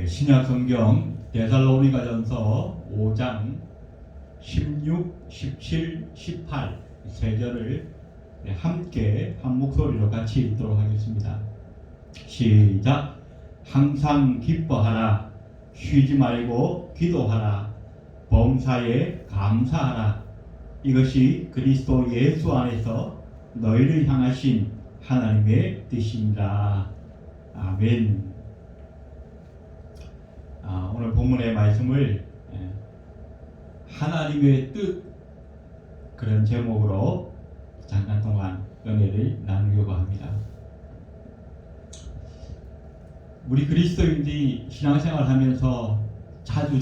신약 성경 데살로니가전서 5장 16, 17, 18 세 절을 함께 한 목소리로 같이 읽도록 하겠습니다. 시작. 항상 기뻐하라. 쉬지 말고 기도하라. 범사에 감사하라. 이것이 그리스도 예수 안에서 너희를 향하신 하나님의 뜻입니다. 아멘. 오늘 본문의 말씀을 하나님의 뜻 그런 제목으로 잠깐 동안 은혜를 나누려고 합니다. 우리 그리스도인들이 신앙생활 하면서 자주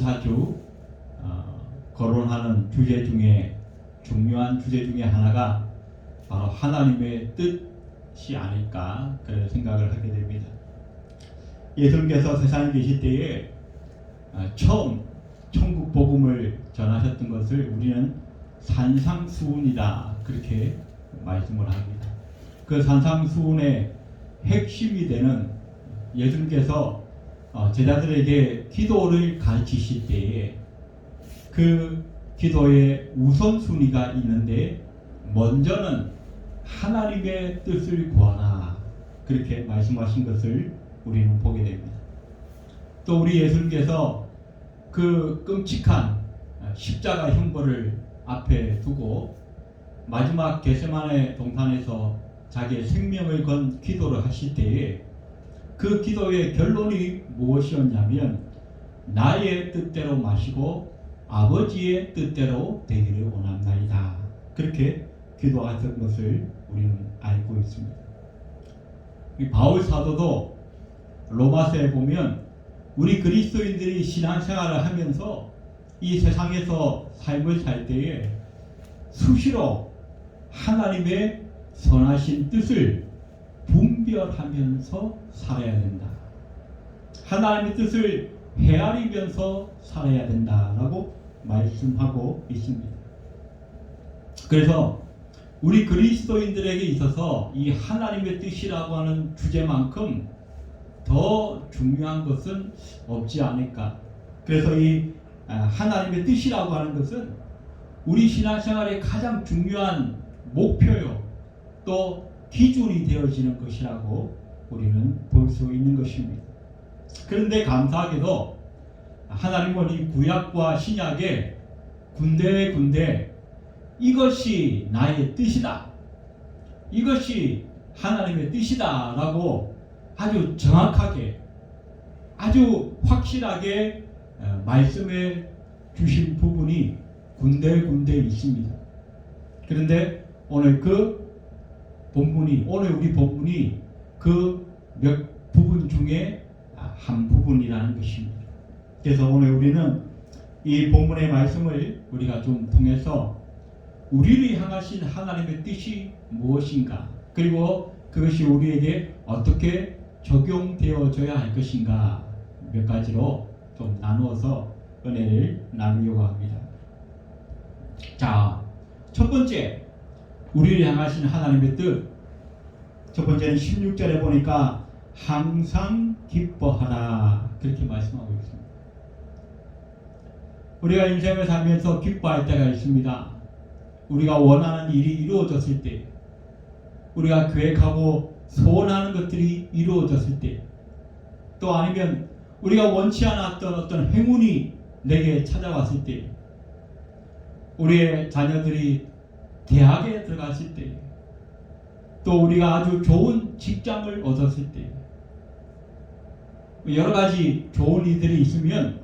거론하는 주제 중에 중요한 주제 중에 하나가 바로 하나님의 뜻이 아닐까 그런 생각을 하게 됩니다. 예수님께서 세상에 계실 때에 처음 천국 복음을 전하셨던 것을 우리는 산상수훈이다 그렇게 말씀을 합니다. 그 산상수훈의 핵심이 되는 예수님께서 제자들에게 기도를 가르치실 때에 그 기도의 우선순위가 있는데 먼저는 하나님의 뜻을 구하라 그렇게 말씀하신 것을 우리는 보게 됩니다. 또 우리 예수님께서 그 끔찍한 십자가 형벌을 앞에 두고 마지막 겟세마네 동산에서 자기의 생명을 건 기도를 하실 때에 그 기도의 결론이 무엇이었냐면 나의 뜻대로 마시고 아버지의 뜻대로 되기를 원합나이다. 그렇게 기도하셨던 것을 우리는 알고 있습니다. 바울 사도도 로마서에 보면 우리 그리스도인들이 신앙생활을 하면서 이 세상에서 삶을 살 때에 수시로 하나님의 선하신 뜻을 분별하면서 살아야 된다. 하나님의 뜻을 헤아리면서 살아야 된다라고 말씀하고 있습니다. 그래서 우리 그리스도인들에게 있어서 이 하나님의 뜻이라고 하는 주제만큼 더 중요한 것은 없지 않을까. 그래서 이 하나님의 뜻이라고 하는 것은 우리 신앙생활의 가장 중요한 목표요 또 기준이 되어지는 것이라고 우리는 볼 수 있는 것입니다. 그런데 감사하게도 하나님은 이 구약과 신약에 군데군데 이것이 나의 뜻이다, 이것이 하나님의 뜻이다 라고 아주 정확하게 아주 확실하게 말씀해 주신 부분이 군데군데 있습니다. 그런데 오늘 우리 본문이 그 몇 부분 중에 한 부분이라는 것입니다. 그래서 오늘 우리는 이 본문의 말씀을 우리가 좀 통해서 우리를 향하신 하나님의 뜻이 무엇인가, 그리고 그것이 우리에게 어떻게 적용되어져야 할 것인가 몇 가지로 좀 나누어서 은혜를 나누려고 합니다. 자, 첫 번째 우리를 향하신 하나님의 뜻, 첫 번째는 16절에 보니까 항상 기뻐하라 그렇게 말씀하고 있습니다. 우리가 인생을 살면서 기뻐할 때가 있습니다. 우리가 원하는 일이 이루어졌을 때, 우리가 계획하고 소원하는 것들이 이루어졌을 때, 또 아니면 우리가 원치 않았던 어떤 행운이 내게 찾아왔을 때, 우리의 자녀들이 대학에 들어갔을 때, 또 우리가 아주 좋은 직장을 얻었을 때, 여러 가지 좋은 일들이 있으면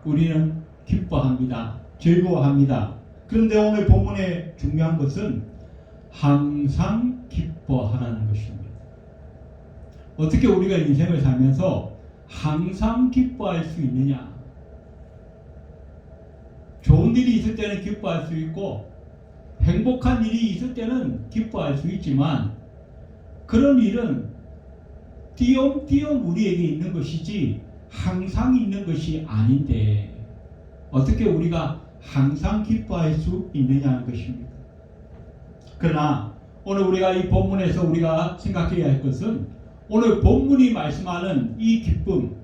우리는 기뻐합니다. 즐거워합니다. 그런데 오늘 본문의 중요한 것은 항상 기뻐하라는 것입니다. 어떻게 우리가 인생을 살면서 항상 기뻐할 수 있느냐? 좋은 일이 있을 때는 기뻐할 수 있고 행복한 일이 있을 때는 기뻐할 수 있지만 그런 일은 띄엄띄엄 우리에게 있는 것이지 항상 있는 것이 아닌데 어떻게 우리가 항상 기뻐할 수 있느냐는 것입니다. 그러나 오늘 우리가 이 본문에서 우리가 생각해야 할 것은 오늘 본문이 말씀하는 이 기쁨,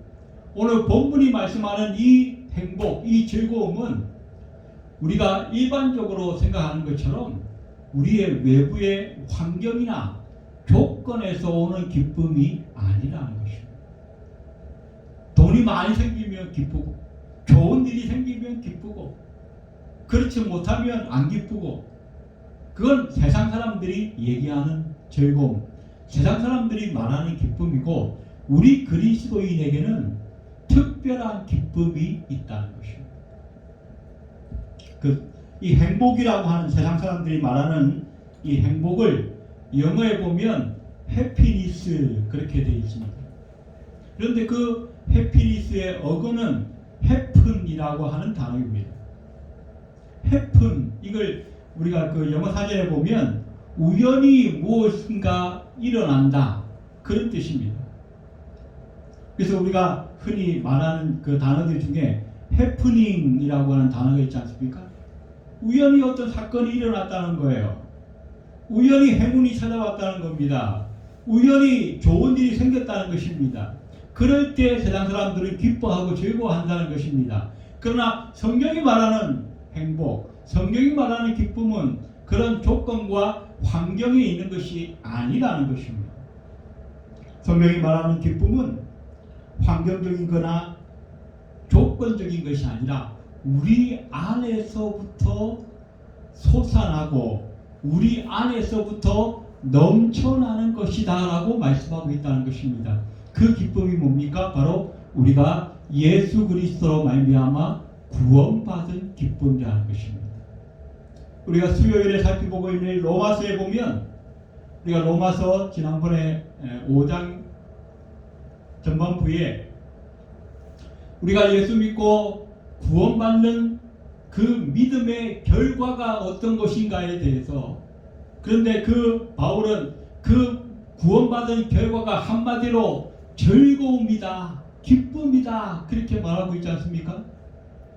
오늘 본문이 말씀하는 이 행복, 이 즐거움은 우리가 일반적으로 생각하는 것처럼 우리의 외부의 환경이나 조건에서 오는 기쁨이 아니라는 것입니다. 돈이 많이 생기면 기쁘고, 좋은 일이 생기면 기쁘고, 그렇지 못하면 안 기쁘고, 그건 세상 사람들이 얘기하는 즐거움, 세상 사람들이 말하는 기쁨이고, 우리 그리스도인에게는 특별한 기쁨이 있다는 것입니다. 이 행복이라고 하는 세상 사람들이 말하는 이 행복을 영어에 보면 해피니스 그렇게 되어 있습니다. 그런데 그 해피니스의 어근은 happen이라고 하는 단어입니다. happen, 이걸 우리가 그 영어 사전에 보면 우연히 무엇인가 일어난다, 그런 뜻입니다. 그래서 우리가 흔히 말하는 그 단어들 중에 해프닝이라고 하는 단어가 있지 않습니까? 우연히 어떤 사건이 일어났다는 거예요. 우연히 행운이 찾아왔다는 겁니다. 우연히 좋은 일이 생겼다는 것입니다. 그럴 때 세상 사람들은 기뻐하고 즐거워한다는 것입니다. 그러나 성경이 말하는 행복, 성경이 말하는 기쁨은 그런 조건과 환경에 있는 것이 아니라는 것입니다. 성경이 말하는 기쁨은 환경적인 거나 조건적인 것이 아니라 우리 안에서부터 솟아나고 우리 안에서부터 넘쳐나는 것이다 라고 말씀하고 있다는 것입니다. 그 기쁨이 뭡니까? 바로 우리가 예수 그리스도로 말미암아 구원받은 기쁨이라는 것입니다. 우리가 수요일에 살펴보고 있는 로마서에 보면, 우리가 로마서 지난번에 5장 전반부에 우리가 예수 믿고 구원받는 그 믿음의 결과가 어떤 것인가에 대해서, 그런데 그 바울은 그 구원받은 결과가 한마디로 즐거움이다, 기쁨이다, 그렇게 말하고 있지 않습니까?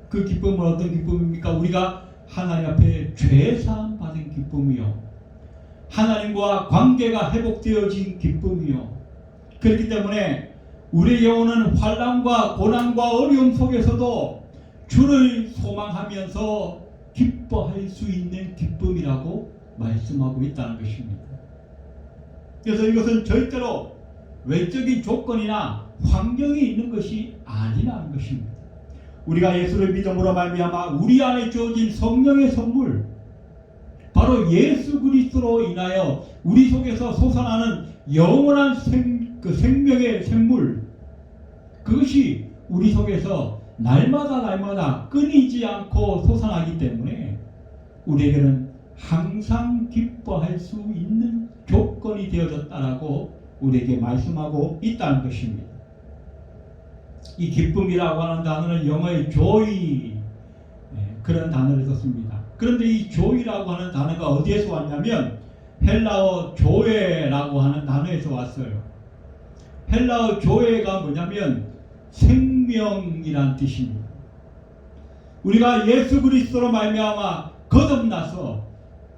그 기쁨은 어떤 기쁨입니까? 우리가 하나님 앞에 죄사함 받은 기쁨이요, 하나님과 관계가 회복되어진 기쁨이요. 그렇기 때문에 우리의 영혼은 환난과 고난과 어려움 속에서도 주를 소망하면서 기뻐할 수 있는 기쁨이라고 말씀하고 있다는 것입니다. 그래서 이것은 절대로 외적인 조건이나 환경이 있는 것이 아니라는 것입니다. 우리가 예수를 믿음으로 말미암아 우리 안에 주어진 성령의 선물, 바로 예수 그리스도로 인하여 우리 속에서 솟아나는 영원한 생명의 샘물, 그것이 우리 속에서 날마다 끊이지 않고 솟아나기 때문에 우리에게는 항상 기뻐할 수 있는 조건이 되어졌다라고 우리에게 말씀하고 있다는 것입니다. 이 기쁨이라고 하는 단어는 영어의 joy, 그런 단어를 썼습니다. 그런데 이 joy라고 하는 단어가 어디에서 왔냐면 헬라어 조에라고 하는 단어에서 왔어요. 헬라어 조에가 뭐냐면 생명이란 뜻입니다. 우리가 예수 그리스도로 말미암아 거듭나서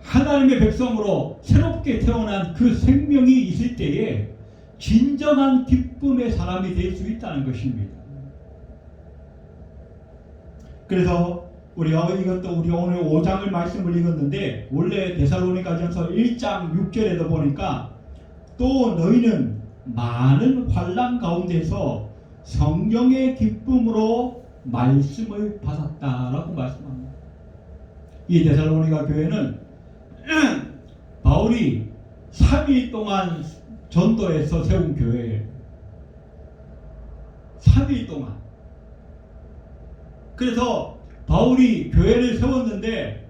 하나님의 백성으로 새롭게 태어난 그 생명이 있을 때에 진정한 기쁨의 사람이 될 수 있다는 것입니다. 그래서 우리가 이것도 우리 오늘 5장을 말씀을 읽었는데, 원래 데살로니가전서 1장 6절에도 보니까 또 너희는 많은 환난 가운데서 성령의 기쁨으로 말씀을 받았다라고 말씀합니다. 이 데살로니가 교회는 바울이 3일 동안 전도해서 세운 교회예요. 3일 동안. 그래서 바울이 교회를 세웠는데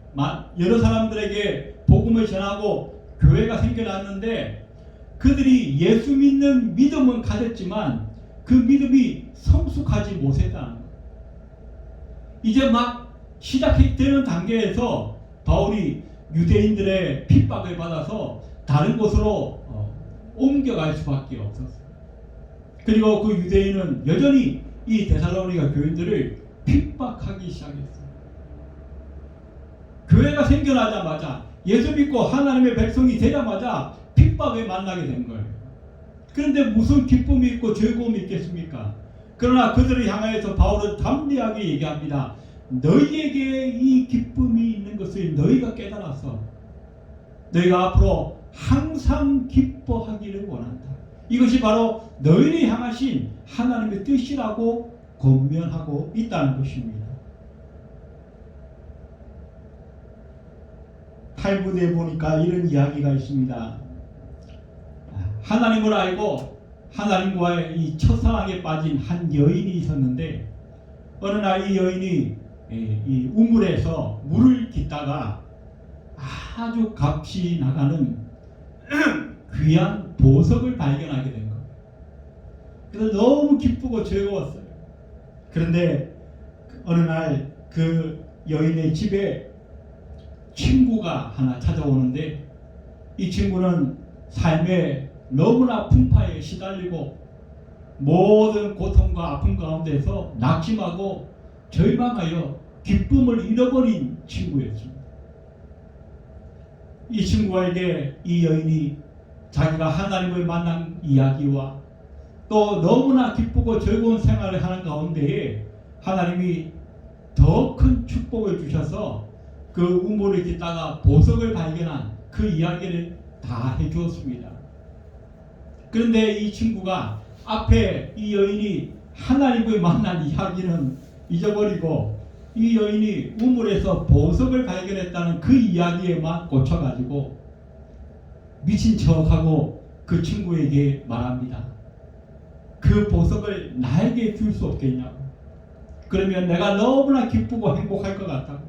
여러 사람들에게 복음을 전하고 교회가 생겨났는데, 그들이 예수 믿는 믿음은 가졌지만 그 믿음이 성숙하지 못했다는 거예요. 이제 막 시작되는 단계에서 바울이 유대인들의 핍박을 받아서 다른 곳으로 옮겨갈 수밖에 없었어요. 그리고 그 유대인은 여전히 이 데살로니가 교인들을 핍박하기 시작했어요. 교회가 생겨나자마자, 예수 믿고 하나님의 백성이 되자마자 핍박을 만나게 된 거예요. 그런데 무슨 기쁨이 있고 즐거움이 있겠습니까? 그러나 그들을 향하여서 바울은 담대하게 얘기합니다. 너희에게 이 기쁨이 있는 것을 너희가 깨달아서 너희가 앞으로 항상 기뻐하기를 원한다. 이것이 바로 너희를 향하신 하나님의 뜻이라고 권면하고 있다는 것입니다. 탈무드에 보니까 이런 이야기가 있습니다. 하나님을 알고 하나님과의 이 첫사랑에 빠진 한 여인이 있었는데 어느 날 이 여인이 이 우물에서 물을 깃다가 아주 값이 나가는 귀한 보석을 발견하게 된 거예요. 그래서 너무 기쁘고 즐거웠어요. 그런데 어느 날 그 여인의 집에 친구가 하나 찾아오는데 이 친구는 삶의 너무나 풍파에 시달리고 모든 고통과 아픔 가운데서 낙심하고 절망하여 기쁨을 잃어버린 친구였습니다. 이 친구에게 이 여인이 자기가 하나님을 만난 이야기와 또 너무나 기쁘고 즐거운 생활을 하는 가운데에 하나님이 더 큰 축복을 주셔서 그 우물을 깃다가 보석을 발견한 그 이야기를 다 해주었습니다. 그런데 이 친구가 앞에 이 여인이 하나님을 만난 이야기는 잊어버리고 이 여인이 우물에서 보석을 발견했다는 그 이야기에만 꽂혀가지고 미친 척하고 그 친구에게 말합니다. 그 보석을 나에게 줄 수 없겠냐고. 그러면 내가 너무나 기쁘고 행복할 것 같다고.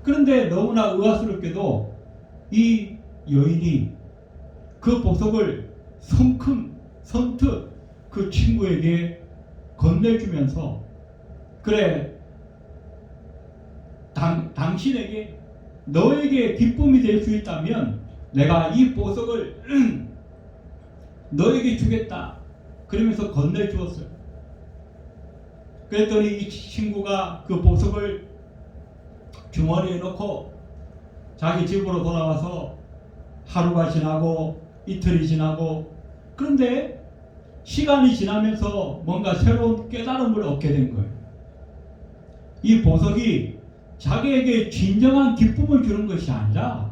그런데 너무나 의아스럽게도 이 여인이 그 보석을 선뜻 그 친구에게 건네주면서 그래 당신에게 너에게 기쁨이 될 수 있다면 내가 이 보석을 너에게 주겠다. 그러면서 건네주었어요. 그랬더니 이 친구가 그 보석을 주머니에 넣고 자기 집으로 돌아와서 하루가 지나고 이틀이 지나고 그런데 시간이 지나면서 뭔가 새로운 깨달음을 얻게 된 거예요. 이 보석이 자기에게 진정한 기쁨을 주는 것이 아니라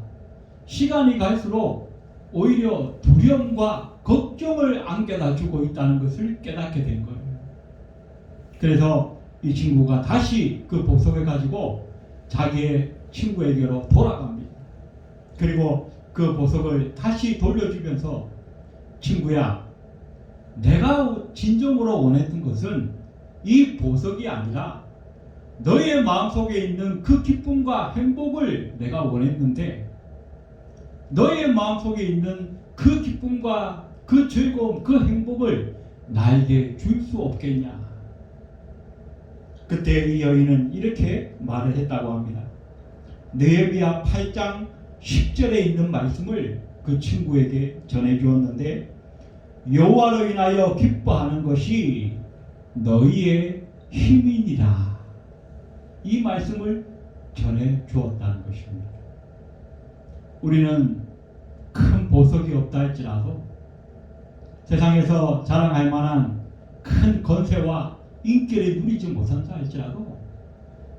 시간이 갈수록 오히려 두려움과 걱정을 안겨다 주고 있다는 것을 깨닫게 된 거예요. 그래서 이 친구가 다시 그 보석을 가지고 자기의 친구에게로 돌아갑니다. 그리고 그 보석을 다시 돌려주면서 친구야, 내가 진정으로 원했던 것은 이 보석이 아니라 너의 마음속에 있는 그 기쁨과 행복을 내가 원했는데 너의 마음속에 있는 그 기쁨과 그 즐거움, 그 행복을 나에게 줄 수 없겠냐. 그때 이 여인은 이렇게 말을 했다고 합니다. 느헤미야 8장 10절에 있는 말씀을 그 친구에게 전해주었는데 여호와로 인하여 기뻐하는 것이 너희의 힘이니라. 이 말씀을 전해주었다는 것입니다. 우리는 큰 보석이 없다 할지라도 세상에서 자랑할 만한 큰 권세와 인기를 누리지 못한다 할지라도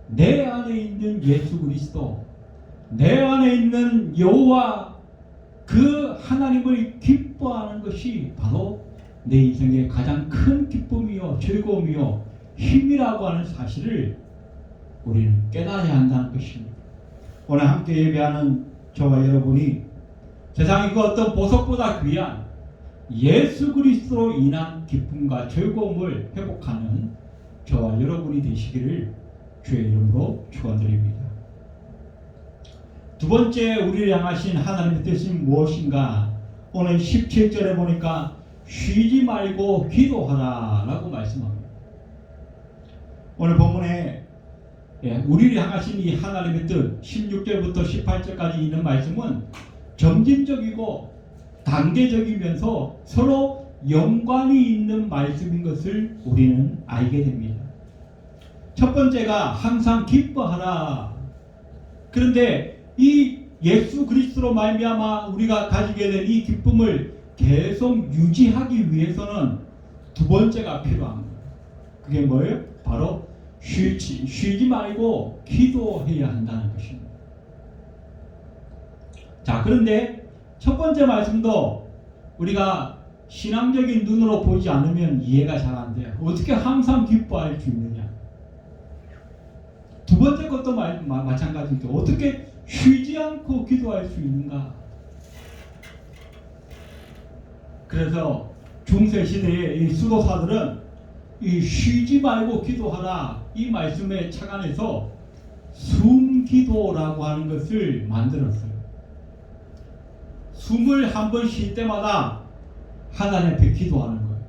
내 안에 있는 예수 그리스도, 내 안에 있는 여호와 그 하나님을 기뻐하는 것이 바로 내 인생의 가장 큰 기쁨이요 즐거움이요 힘이라고 하는 사실을 우리는 깨달아야 한다는 것입니다. 오늘 함께 예배하는 저와 여러분이 세상의 그 어떤 보석보다 귀한 예수 그리스도로 인한 기쁨과 즐거움을 회복하는 저와 여러분이 되시기를 주의 이름으로 축원드립니다. 두 번째 우리를 향하신 하나님의 뜻은 무엇인가? 오늘 17절에 보니까 쉬지 말고 기도하라 라고 말씀합니다. 오늘 본문에 우리를 향하신 이 하나님의 뜻 16절부터 18절까지 있는 말씀은 점진적이고 단계적이면서 서로 연관이 있는 말씀인 것을 우리는 알게 됩니다. 첫 번째가 항상 기뻐하라. 그런데 이 예수 그리스도로 말미암아 우리가 가지게 된 이 기쁨을 계속 유지하기 위해서는 두 번째가 필요한 거예요. 그게 뭐예요? 바로 쉬지 말고 기도해야 한다는 것입니다. 자, 그런데 첫 번째 말씀도 우리가 신앙적인 눈으로 보지 않으면 이해가 잘 안 돼요. 어떻게 항상 기뻐할 수 있느냐? 두 번째 것도 마찬가지죠. 어떻게 쉬지 않고 기도할 수 있는가? 그래서 중세 시대의 이 수도사들은 이 쉬지 말고 기도하라 이 말씀에 착안해서 숨기도라고 하는 것을 만들었어요. 숨을 한 번 쉴 때마다 하나님 앞에 기도하는 거예요.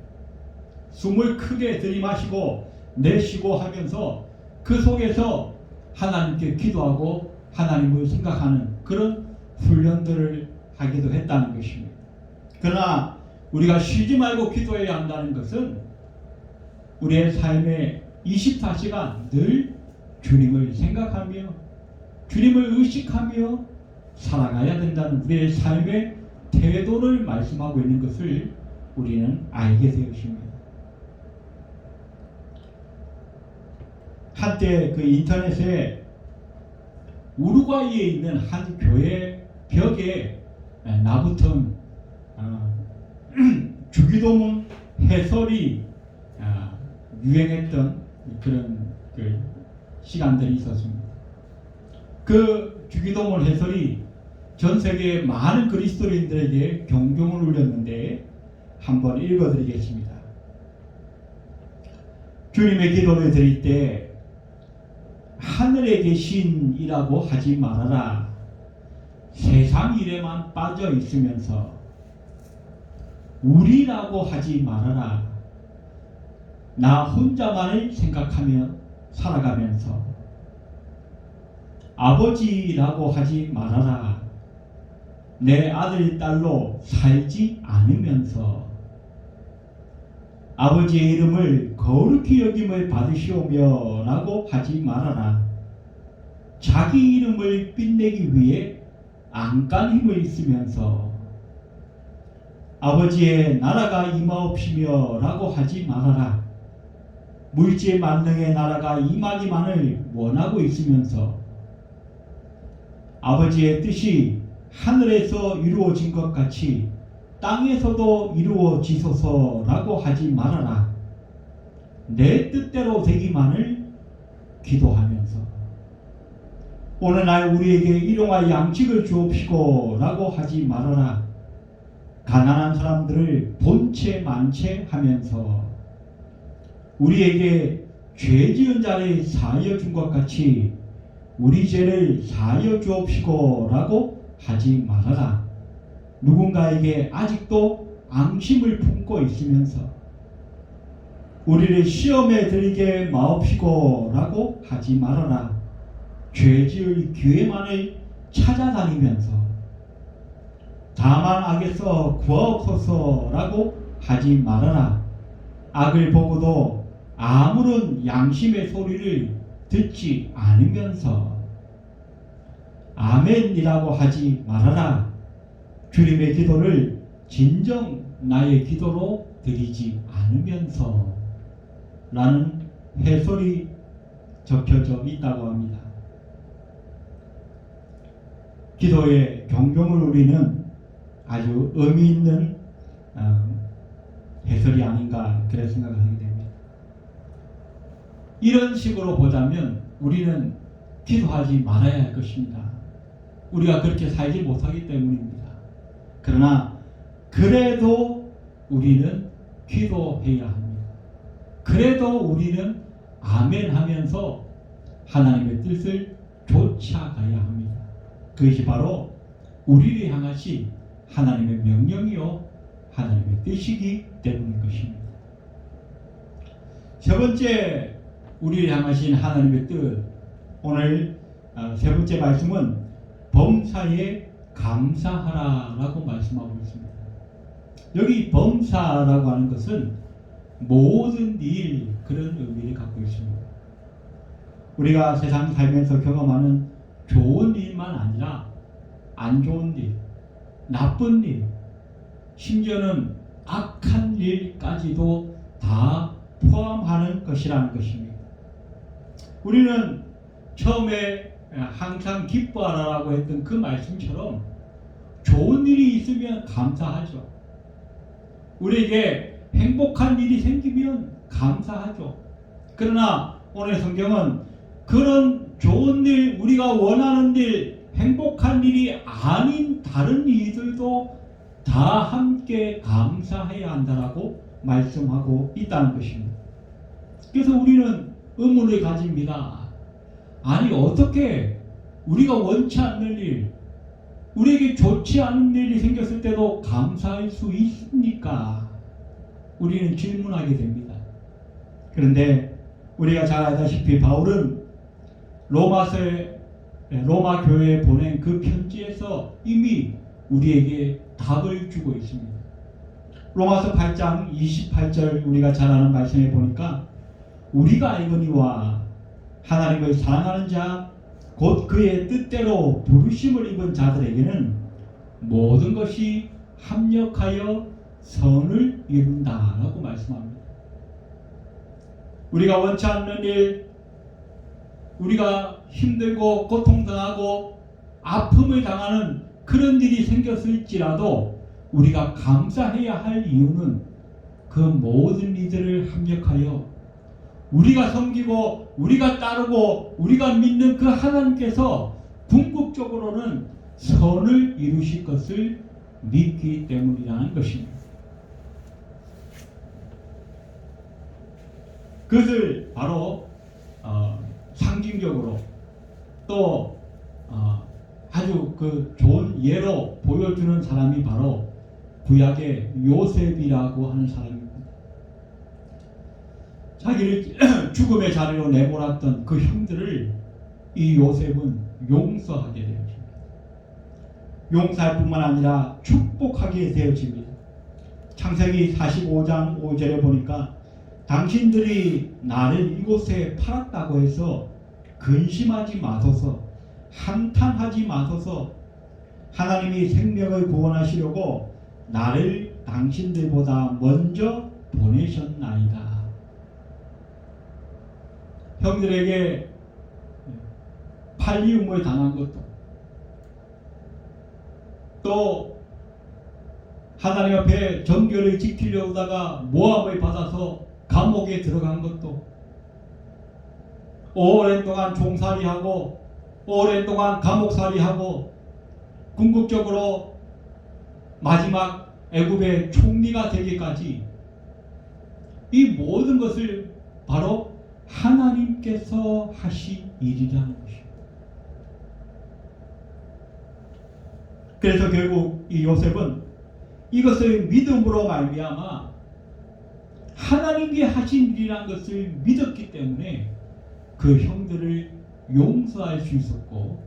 숨을 크게 들이마시고 내쉬고 하면서 그 속에서 하나님께 기도하고 하나님을 생각하는 그런 훈련들을 하기도 했다는 것입니다. 그러나 우리가 쉬지 말고 기도해야 한다는 것은 우리의 삶에 24시간 늘 주님을 생각하며 주님을 의식하며 살아가야 된다는 우리의 삶의 태도를 말씀하고 있는 것을 우리는 알게 되었습니다. 한때 그 인터넷에 우루과이에 있는 한 교회 벽에 나붙은 주기도문 해설이 유행했던 그런 시간들이 있었습니다. 그 주기도문 해설이 전 세계 많은 그리스도인들에게 경종을 울렸는데 한번 읽어드리겠습니다. 주님의 기도를 드릴 때 하늘에 계신이라고 하지 말아라. 세상 일에만 빠져 있으면서 우리라고 하지 말아라. 나 혼자만을 생각하며 살아가면서 아버지라고 하지 말아라. 내 아들 딸로 살지 않으면서 아버지의 이름을 거룩히 여김을 받으시오며 라고 하지 말아라. 자기 이름을 빛내기 위해 안간 힘을 쓰면서 아버지의 나라가 임하옵시며 라고 하지 말아라. 물질 만능의 나라가 임하기만을 원하고 있으면서 아버지의 뜻이 하늘에서 이루어진 것 같이 땅에서도 이루어지소서라고 하지 말아라. 내 뜻대로 되기만을 기도하면서 오늘날 우리에게 일용할 양식을 주옵시고 라고 하지 말아라. 가난한 사람들을 본체 만체 하면서 우리에게 죄 지은 자를 사하여 준 것 같이 우리 죄를 사하여 주옵시고 라고 하지 말아라. 누군가에게 아직도 앙심을 품고 있으면서 우리를 시험에 들게 마옵시고 라고 하지 말아라. 죄 지을 기회만을 찾아다니면서 다만 악에서 구하옵소서 라고 하지 말아라. 악을 보고도 아무런 양심의 소리를 듣지 않으면서 아멘이라고 하지 말아라. 주님의 기도를 진정 나의 기도로 드리지 않으면서 라는 해설이 적혀져 있다고 합니다. 기도의 경종을 울리는 아주 의미 있는 해설이 아닌가 그런 생각을 하게 됩니다. 이런 식으로 보자면 우리는 기도하지 말아야 할 것입니다. 우리가 그렇게 살지 못하기 때문입니다. 그러나 그래도 우리는 기도해야 합니다. 그래도 우리는 아멘 하면서 하나님의 뜻을 쫓아가야 합니다. 그것이 바로 우리를 향하신 하나님의 명령이요 하나님의 뜻이기 때문인 것입니다. 세 번째 우리를 향하신 하나님의 뜻, 오늘 세 번째 말씀은 범사에 감사하라라고 말씀하고 있습니다. 여기 범사라고 하는 것은 모든 일 그런 의미를 갖고 있습니다. 우리가 세상 살면서 경험하는 좋은 일만 아니라 안 좋은 일, 나쁜 일, 심지어는 악한 일까지도 다 포함하는 것이라는 것입니다. 우리는 처음에 항상 기뻐하라고 했던 그 말씀처럼 좋은 일이 있으면 감사하죠. 우리에게 행복한 일이 생기면 감사하죠. 그러나 오늘 성경은 그런 좋은 일, 우리가 원하는 일, 행복한 일이 아닌 다른 일들도 다 함께 감사해야 한다라고 말씀하고 있다는 것입니다. 그래서 우리는 의문을 가집니다. 아니 어떻게 우리가 원치 않는 일, 우리에게 좋지 않은 일이 생겼을 때도 감사할 수 있습니까? 우리는 질문하게 됩니다. 그런데 우리가 잘 알다시피 바울은 로마 교회에 보낸 그 편지에서 이미 우리에게 답을 주고 있습니다. 로마서 8장 28절 우리가 잘 아는 말씀에 보니까 우리가 알거니와 하나님을 사랑하는 자 곧 그의 뜻대로 부르심을 입은 자들에게는 모든 것이 합력하여 선을 이룬다라고 말씀합니다. 우리가 원치 않는 일, 우리가 힘들고 고통당하고 아픔을 당하는 그런 일이 생겼을지라도 우리가 감사해야 할 이유는 그 모든 이들을 합력하여 우리가 섬기고 우리가 따르고 우리가 믿는 그 하나님께서 궁극적으로는 선을 이루실 것을 믿기 때문이라는 것입니다. 그것을 바로 상징적으로 또 아주 그 좋은 예로 보여주는 사람이 바로 구약의 요셉이라고 하는 사람입니다. 자기를 죽음의 자리로 내몰았던 그 형들을 이 요셉은 용서하게 되어집니다. 용서할 뿐만 아니라 축복하게 되어집니다. 창세기 45장 5절에 보니까 당신들이 나를 이곳에 팔았다고 해서 근심하지 마소서, 한탄하지 마소서. 하나님이 생명을 구원하시려고 나를 당신들보다 먼저 보내셨나이다. 형들에게 팔리움을 당한 것도, 또 하나님 앞에 정결을 지키려고 하다가 모함을 받아서 감옥에 들어간 것도, 오랜 동안 종살이하고 오랜 동안 감옥살이하고 궁극적으로 마지막 애굽의 총리가 되기까지 이 모든 것을 바로 하나님께서 하신 일이라는 것입니다. 그래서 결국 이 요셉은 이것을 믿음으로 말미암아 하나님이 하신 일이라는 것을 믿었기 때문에 그 형들을 용서할 수 있었고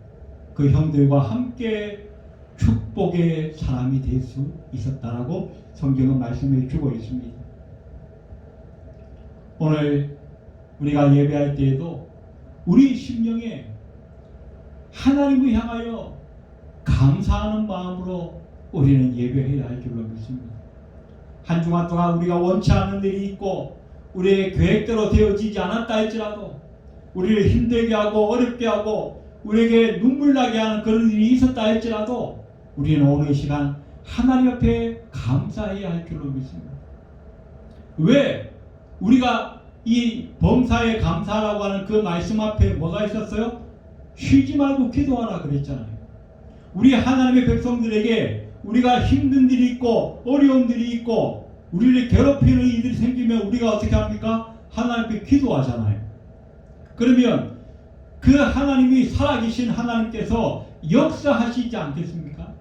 그 형들과 함께 축복의 사람이 될 수 있었다라고 성경은 말씀해 주고 있습니다. 오늘 우리가 예배할 때에도 우리 심령에 하나님을 향하여 감사하는 마음으로 우리는 예배해야 할 줄로 믿습니다. 한 주간 동안 우리가 원치 않는 일이 있고 우리의 계획대로 되어지지 않았다 할지라도 우리를 힘들게 하고 어렵게 하고 우리에게 눈물 나게 하는 그런 일이 있었다 할지라도 우리는 오늘 시간 하나님 앞에 감사해야 할 줄로 믿습니다. 왜? 우리가 이 범사에 감사라고 하는 그 말씀 앞에 뭐가 있었어요? 쉬지 말고 기도하라 그랬잖아요. 우리 하나님의 백성들에게 우리가 힘든 일이 있고 어려운 일이 있고 우리를 괴롭히는 일이 생기면 우리가 어떻게 합니까? 하나님 앞에 기도하잖아요. 그러면 그 하나님이 살아계신 하나님께서 역사하시지 않겠습니까?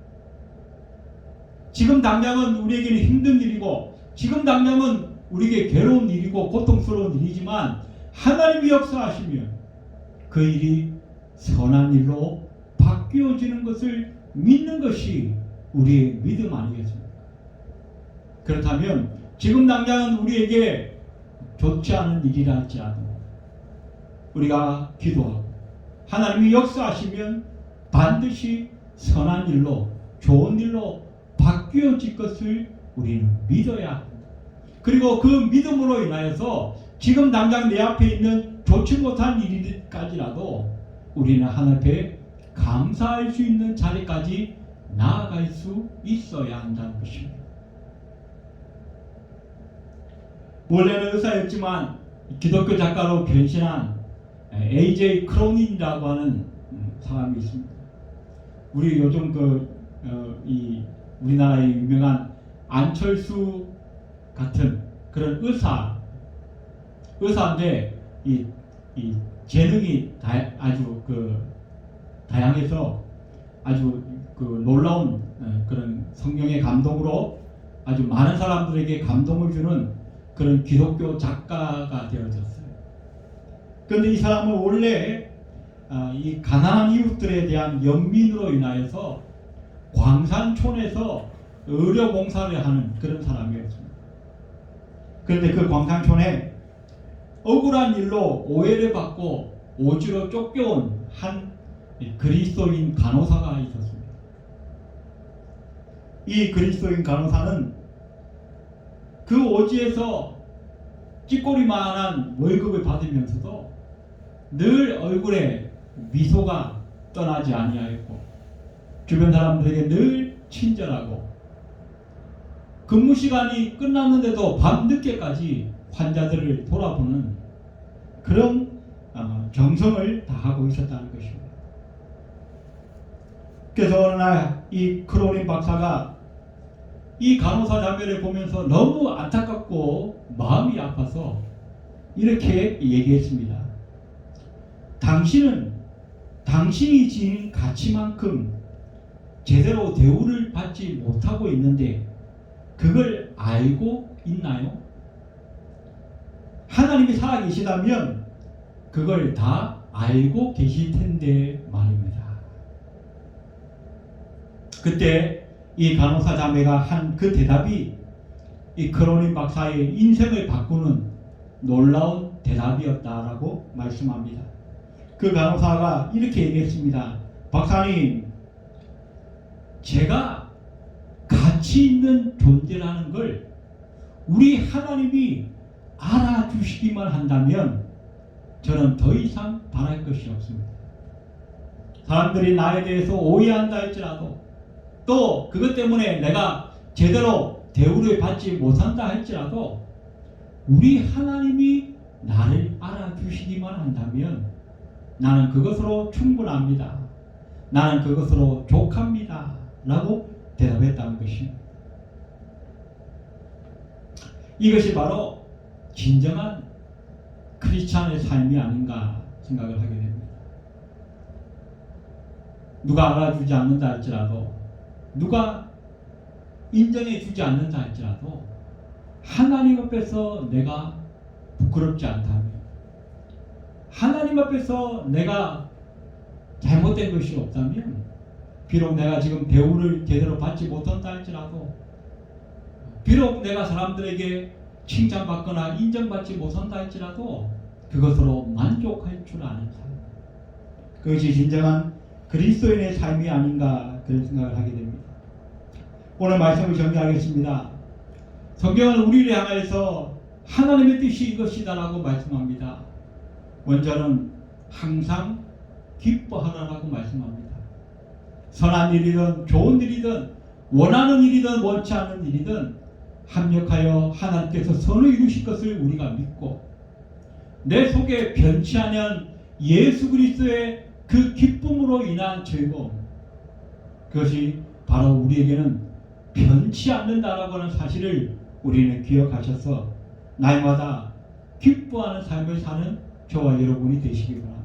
지금 당장은 우리에게는 힘든 일이고 지금 당장은 우리에게 괴로운 일이고 고통스러운 일이지만 하나님이 역사하시면 그 일이 선한 일로 바뀌어지는 것을 믿는 것이 우리의 믿음 아니겠습니까? 그렇다면 지금 당장은 우리에게 좋지 않은 일이라 할지라도 우리가 기도하고 하나님이 역사하시면 반드시 선한 일로 좋은 일로 바뀌어질 것을 우리는 믿어야 합니다. 그리고 그 믿음으로 인하여서 지금 당장 내 앞에 있는 좋지 못한 일까지라도 우리는 하나님 앞에 감사할 수 있는 자리까지 나아갈 수 있어야 한다는 것입니다. 원래는 의사였지만 기독교 작가로 변신한 A.J. 크로닌이라고 하는 사람이 있습니다. 우리 요즘 우리나라의 유명한 안철수 같은 그런 의사인데 이 재능이 아주 다양해서 아주 놀라운 그런 성령의 감동으로 아주 많은 사람들에게 감동을 주는 그런 기독교 작가가 되어졌어요. 그런데 이 사람은 원래 이 가난한 이웃들에 대한 연민으로 인하여서 광산촌에서 의료 봉사를 하는 그런 사람이었습니다. 그런데 그 광산촌에 억울한 일로 오해를 받고 오지로 쫓겨온 한 그리스도인 간호사가 있었습니다. 이 그리스도인 간호사는 그 오지에서 찌꼬리만한 월급을 받으면서도 늘 얼굴에 미소가 떠나지 아니하였고 주변 사람들에게 늘 친절하고 근무 시간이 끝났는데도 밤늦게까지 환자들을 돌아보는 그런 정성을 다하고 있었다는 것입니다. 그래서 어느 날 이 크로닌 박사가 이 간호사 자매를 보면서 너무 안타깝고 마음이 아파서 이렇게 얘기했습니다. 당신은 당신이 지닌 가치만큼 제대로 대우를 받지 못하고 있는데 그걸 알고 있나요? 하나님이 살아계시다면 그걸 다 알고 계실 텐데 말입니다. 그때 이 간호사 자매가 한 그 대답이 이 크로닌 박사의 인생을 바꾸는 놀라운 대답이었다라고 말씀합니다. 그 간호사가 이렇게 얘기했습니다. 박사님, 제가 가치 있는 존재라는 걸 우리 하나님이 알아주시기만 한다면 저는 더 이상 바랄 것이 없습니다. 사람들이 나에 대해서 오해한다 할지라도 또 그것 때문에 내가 제대로 대우를 받지 못한다 할지라도 우리 하나님이 나를 알아주시기만 한다면 나는 그것으로 충분합니다. 나는 그것으로 족합니다. 라고 대답했다는 것입니다. 이것이 바로 진정한 크리스찬의 삶이 아닌가 생각을 하게 됩니다. 누가 알아주지 않는다 할지라도 누가 인정해 주지 않는다 할지라도 하나님 앞에서 내가 부끄럽지 않다면 하나님 앞에서 내가 잘못된 것이 없다면 비록 내가 지금 대우를 제대로 받지 못한다 할지라도 비록 내가 사람들에게 칭찬받거나 인정받지 못한다 할지라도 그것으로 만족할 줄 아는 삶, 그것이 진정한 그리스도인의 삶이 아닌가 그런 생각을 하게 됩니다. 오늘 말씀을 정리하겠습니다. 성경은 우리를 향해서 하나님의 뜻이 이것이다라고 말씀합니다. 먼저는 항상 기뻐하라라고 말씀합니다. 선한 일이든 좋은 일이든 원하는 일이든 원치 않는 일이든 합력하여 하나님께서 선을 이루실 것을 우리가 믿고 내 속에 변치 않은 예수 그리스도의 그 기쁨으로 인한 즐거움, 그것이 바로 우리에게는 변치 않는다라고 하는 사실을 우리는 기억하셔서 날마다 기뻐하는 삶을 사는 저와 여러분이 되시기 바랍니다.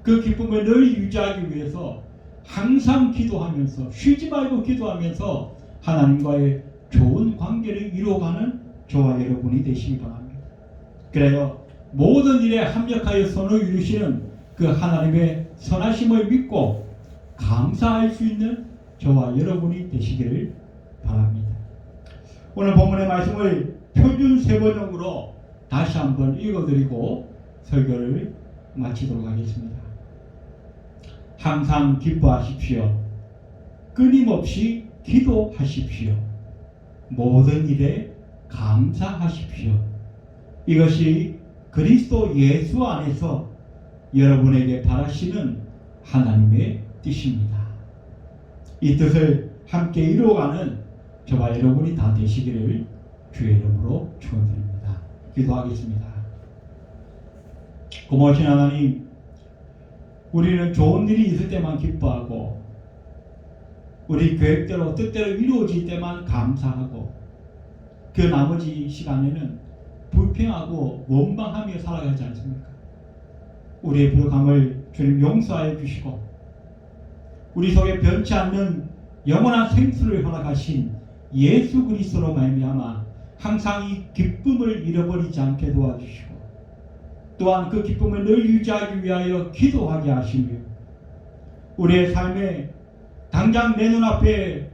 그 기쁨을 늘 유지하기 위해서 항상 기도하면서 쉬지 말고 기도하면서 하나님과의 좋은 관계를 이루어가는 저와 여러분이 되시기 바랍니다. 그래요, 모든 일에 합력하여 선을 이루시는 그 하나님의 선하심을 믿고 감사할 수 있는 저와 여러분이 되시기를 바랍니다. 오늘 본문의 말씀을 표준 세번역으로 다시 한번 읽어드리고 설교를 마치도록 하겠습니다. 항상 기뻐하십시오. 끊임없이 기도하십시오. 모든 일에 감사하십시오. 이것이 그리스도 예수 안에서 여러분에게 바라시는 하나님의 뜻입니다. 이 뜻을 함께 이루어가는 저와 여러분이 다 되시기를 주의 이름으로 축원드립니다. 기도하겠습니다. 고마우신 하나님, 우리는 좋은 일이 있을 때만 기뻐하고 우리 계획대로 뜻대로 이루어질 때만 감사하고 그 나머지 시간에는 불평하고 원망하며 살아가지 않습니까? 우리의 부족함을 주님 용서하여 주시고 우리 속에 변치 않는 영원한 생수를 허락하신 예수 그리스도로 말미암아 항상 이 기쁨을 잃어버리지 않게 도와주시고 또한 그 기쁨을 늘 유지하기 위하여 기도하게 하시며 우리의 삶에 당장 내 눈앞에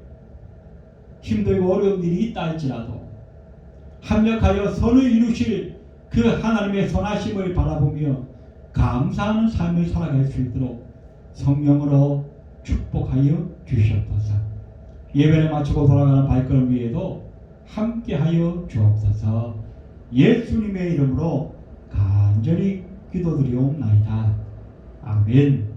힘들고 어려운 일이 있다 할지라도 합력하여 선을 이루실 그 하나님의 선하심을 바라보며 감사하는 삶을 살아갈 수 있도록 성령으로 축복하여 주시옵소서. 예배를 마치고 돌아가는 발걸음 위에도 함께하여 주옵소서. 예수님의 이름으로 간절히 기도드리옵나이다. 아멘.